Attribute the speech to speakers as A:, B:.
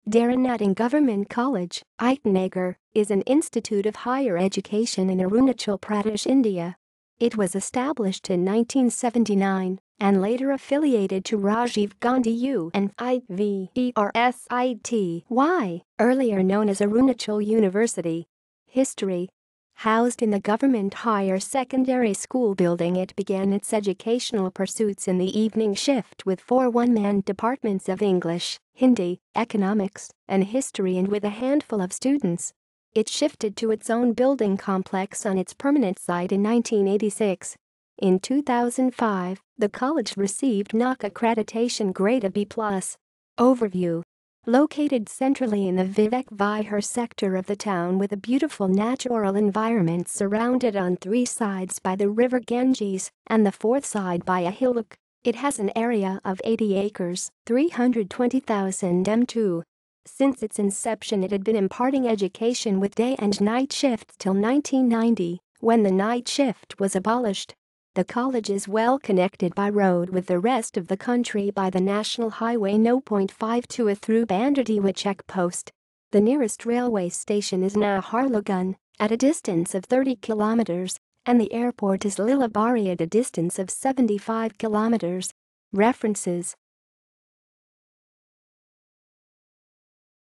A: Dera Natung Government College, Itanagar, is an institute of higher education in Arunachal Pradesh, India. It was established in 1979 and later affiliated to Rajiv Gandhi University, earlier known as Arunachal University. History. Housed in the government higher secondary school building, it began its educational pursuits in the evening shift with 4 one-man departments of English, Hindi, economics, and history, and with a handful of students. It shifted to its own building complex on its permanent site in 1986. In 2005, the college received NAC accreditation grade of B+. Overview. Located centrally in the Vivek Vihar sector of the town with a beautiful natural environment surrounded on 3 sides by the river Ganges and the 4th side by a hillock, it has an area of 80 acres, 320,000 m². Since its inception, it had been imparting education with day and night shifts till 1990, when the night shift was abolished. The college is well connected by road with the rest of the country by the National Highway No. 52 through Bandardewa checkpost. The nearest railway station is Naharlagun, at a distance of 30 kilometers, and the airport is Lilabari at a distance of 75 kilometers. References